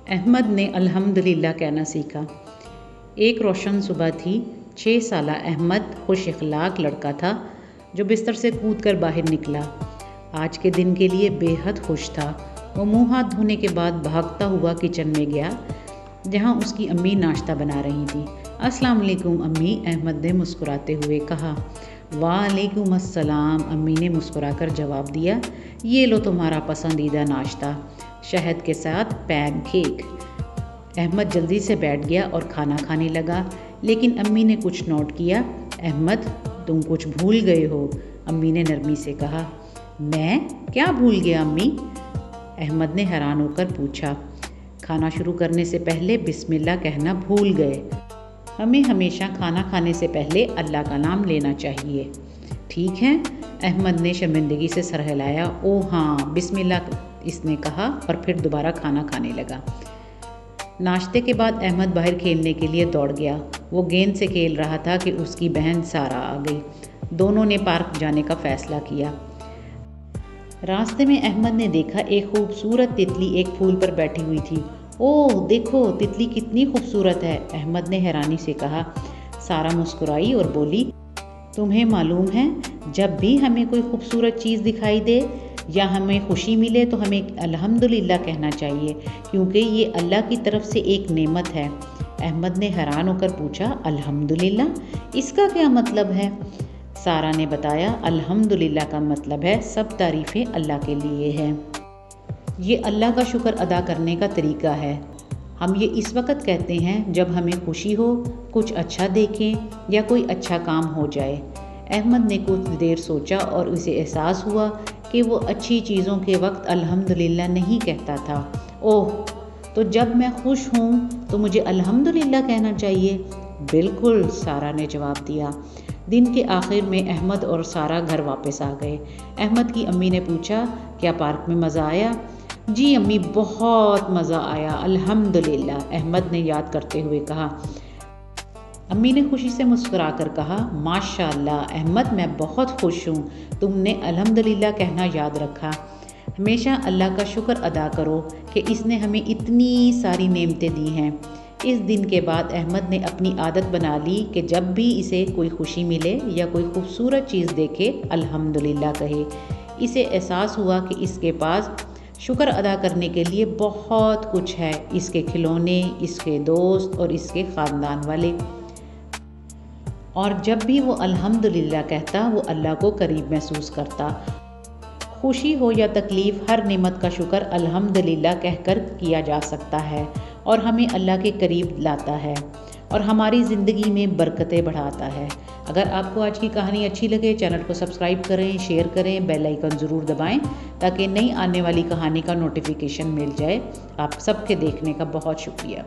अहमद ने अल्हम्दुलिल्लाह कहना सीखा। एक रोशन सुबह थी। 6 साला अहमद खुश इखलाक लड़का था जो बिस्तर से कूदकर बाहर निकला। आज के दिन के लिए बेहद खुश था। वो मुंह हाथ धोने के बाद भागता हुआ किचन में गया जहां उसकी अम्मी नाश्ता बना रही थी। अस्सलाम वालेकुम अम्मी, अहमद ने मुस्कुराते हुए कहा। वालेकुम अस्सलाम, अम्मी ने मुस्कुराकर जवाब दिया। ये लो तुम्हारा पसंदीदा नाश्ता, शहद के साथ पैन केक। अहमद जल्दी से बैठ गया और खाना खाने लगा, लेकिन अम्मी ने कुछ नोट किया। अहमद, तुम कुछ भूल गए हो, अम्मी ने नरमी से कहा। मैं क्या भूल गया अम्मी? अहमद ने हैरान होकर पूछा। खाना शुरू करने से पहले बिस्मिल्लाह कहना भूल गए। हमें हमेशा खाना खाने से पहले अल्लाह का नाम लेना चाहिए। ठीक है, अहमद ने शर्मिंदगी से सर हिलाया। ओ हाँ, बिस्मिल्लाह, इसने कहा और फिर दोबारा खाना खाने लगा। नाश्ते के बाद अहमद बाहर खेलने के लिए दौड़ गया। वो गेंद से खेल रहा था कि उसकी बहन सारा आ गई। दोनों ने पार्क जाने का फैसला किया। रास्ते में अहमद ने देखा एक खूबसूरत तितली एक फूल पर बैठी हुई थी। ओह देखो, तितली कितनी खूबसूरत है, अहमद ने हैरानी से कहा। सारा मुस्कुराई और बोली, तुम्हें मालूम है, जब भी हमें कोई खूबसूरत चीज़ दिखाई दे या हमें खुशी मिले तो हमें अल्हम्दुलिल्लाह कहना चाहिए, क्योंकि ये अल्लाह की तरफ से एक नेमत है। अहमद ने हैरान होकर पूछा, अल्हम्दुलिल्लाह, इसका क्या मतलब है? सारा ने बताया, अल्हम्दुलिल्लाह का मतलब है सब तारीफ़ें अल्लाह के लिए हैं। ये अल्लाह का शुक्र अदा करने का तरीका है। हम ये इस वक्त कहते हैं जब हमें खुशी हो, कुछ अच्छा देखें या कोई अच्छा काम हो जाए। अहमद ने कुछ देर सोचा और उसे एहसास हुआ कि वो अच्छी चीज़ों के वक्त अल्हम्दुलिल्लाह नहीं कहता था। ओह, तो जब मैं खुश हूँ तो मुझे अल्हम्दुलिल्लाह कहना चाहिए। बिल्कुल, सारा ने जवाब दिया। दिन के आखिर में अहमद और सारा घर वापस आ गए। अहमद की अम्मी ने पूछा, क्या पार्क में मज़ा आया? जी अम्मी, बहुत मज़ा आया, अल्हम्दुलिल्लाह, अहमद ने याद करते हुए कहा। अम्मी ने खुशी से मुस्कुरा कर कहा, माशाअल्लाह अहमद, मैं बहुत खुश हूँ, तुमने अल्हम्दुलिल्लाह कहना याद रखा। हमेशा अल्लाह का शुक्र अदा करो कि इसने हमें इतनी सारी नेमतें दी हैं। इस दिन के बाद अहमद ने अपनी आदत बना ली कि जब भी इसे कोई खुशी मिले या कोई खूबसूरत चीज़ देखे, अल्हम्दुलिल्लाह कहे। इसे एहसास हुआ कि इसके पास शुक्र अदा करने के लिए बहुत कुछ है, इसके खिलौने, इसके दोस्त और इसके ख़ानदान वाले। और जब भी वो अल्हम्दुलिल्लाह कहता, वो अल्लाह को करीब महसूस करता। खुशी हो या तकलीफ़, हर नेमत का शुक्र अल्हम्दुलिल्लाह कहकर किया जा सकता है और हमें अल्लाह के करीब लाता है और हमारी ज़िंदगी में बरकतें बढ़ाता है। अगर आपको आज की कहानी अच्छी लगे, चैनल को सब्सक्राइब करें, शेयर करें, बेल आइकन ज़रूर दबाएं ताकि नई आने वाली कहानी का नोटिफिकेशन मिल जाए। आप सबके देखने का बहुत शुक्रिया।